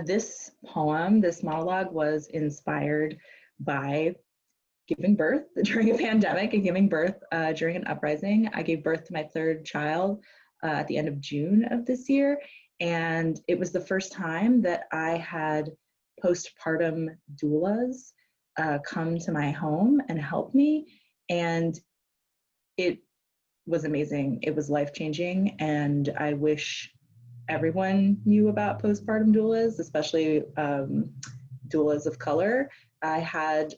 This poem, this monologue was inspired by giving birth during a pandemic and giving birth during an uprising. I gave birth to my third child at the end of June of this year. And it was the first time that I had postpartum doulas come to my home and help me. And it was amazing. It was life-changing. And I wish everyone knew about postpartum doulas, especially doulas of color. I had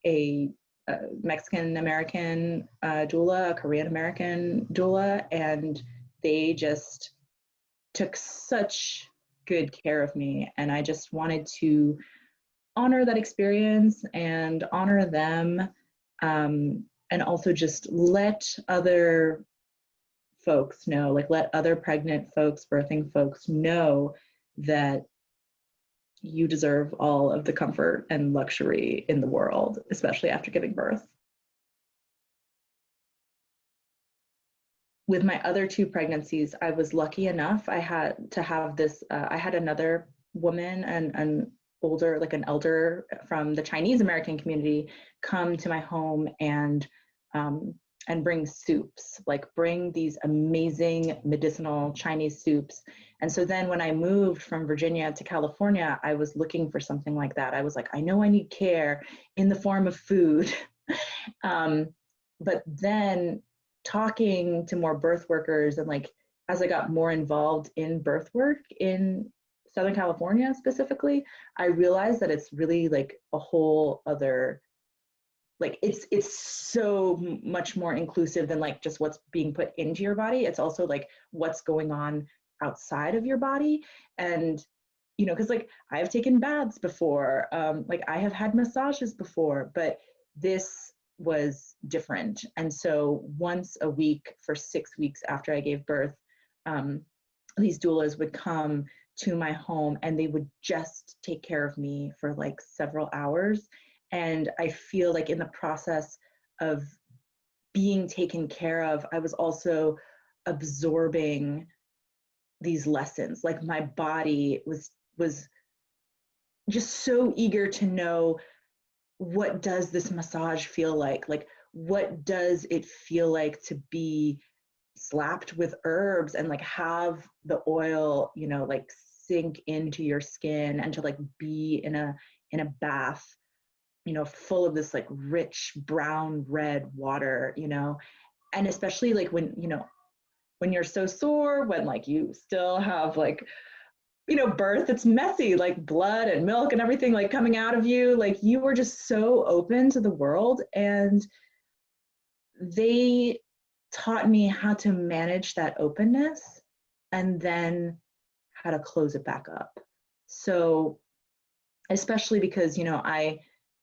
a Mexican American doula, a Korean American doula, and they just took such good care of me. And I just wanted to honor that experience and honor them, and also just let other folks know, like let other pregnant folks, birthing folks know that you deserve all of the comfort and luxury in the world, especially after giving birth. With my other two pregnancies, I was lucky enough, I had to have this, I had another woman, an older, like an elder from the Chinese American community, come to my home and bring soups, like bring these amazing medicinal Chinese soups. And so then when I moved from Virginia to California, I was looking for something like that. I was like, I know I need care in the form of food. But then talking to more birth workers, and like as I got more involved in birth work in Southern California specifically, I realized that it's really like a whole other, like it's so much more inclusive than like just what's being put into your body. It's also like what's going on outside of your body. And you know, because like I've taken baths before, like I have had massages before, but this was different. And so once a week for 6 weeks after I gave birth, these doulas would come to my home and they would just take care of me for like several hours. And I feel like in the process of being taken care of, I was also absorbing these lessons. Like my body was just so eager to know, what does this massage feel like? Like, what does it feel like to be slapped with herbs and like have the oil, you know, like sink into your skin, and to like be in a bath, you know, full of this like rich brown red water, you know. And especially like when, you know, when you're so sore, when like you still have like, you know, birth, it's messy, like blood and milk and everything like coming out of you, like you were just so open to the world. And they taught me how to manage that openness and then how to close it back up. So especially because, you know, I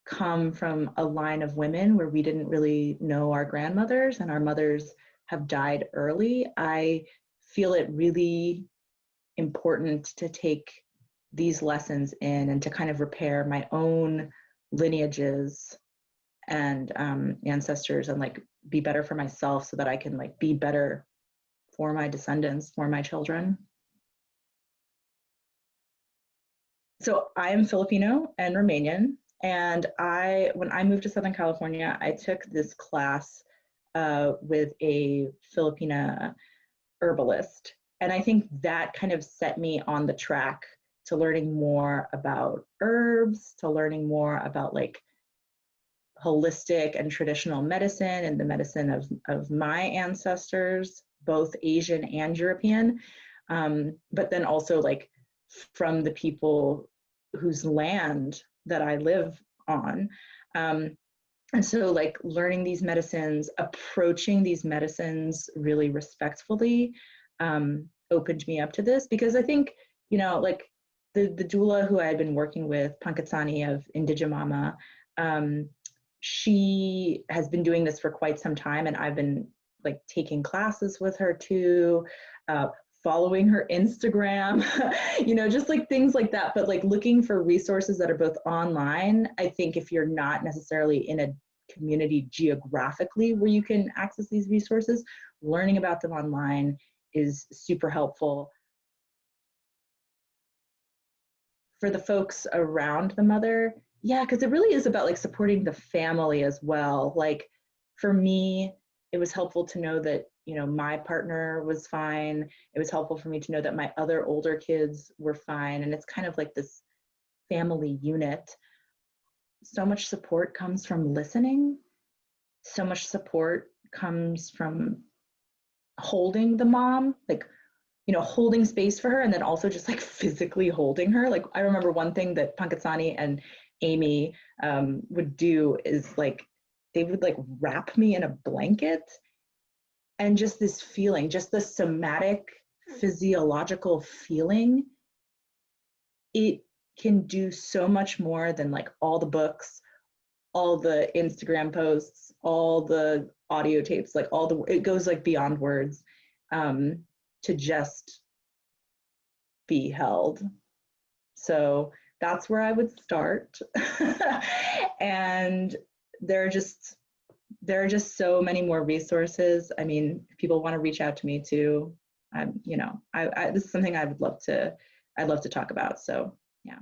come from a line of women where we didn't really know our grandmothers and our mothers have died early, I feel it really important to take these lessons in and to kind of repair my own lineages and ancestors, and like be better for myself so that I can like be better for my descendants, for my children. So I am Filipino and Romanian, and when I moved to Southern California, I took this class with a Filipina herbalist. And I think that kind of set me on the track to learning more about herbs, to learning more about like holistic and traditional medicine and the medicine of my ancestors, both Asian and European, but then also like from the people whose land that I live on. And so like learning these medicines, approaching these medicines really respectfully, opened me up to this, because I think, you know, like the doula who I had been working with, Pankasani of Indigimama, she has been doing this for quite some time, and I've been like taking classes with her too, following her Instagram, you know, just like things like that. But like looking for resources that are both online. I think if you're not necessarily in a community geographically where you can access these resources, learning about them online is super helpful. for the folks around the mother, yeah, because it really is about like supporting the family as well. Like for me, it was helpful to know that, you know, my partner was fine. It was helpful for me to know that my other older kids were fine. And it's kind of like this family unit. So much support comes from listening. So much support comes from holding the mom, like, you know, holding space for her, and then also just like physically holding her. Like I remember one thing that Pankasani and Amy would do is like they would like wrap me in a blanket, and just this feeling, just the somatic physiological feeling, it can do so much more than like all the books, all the Instagram posts, all the audio tapes, like all the, it goes like beyond words, to just be held. So that's where I would start. And there are just so many more resources. I mean, if people want to reach out to me too, you know, this is something I'd love to talk about. So yeah.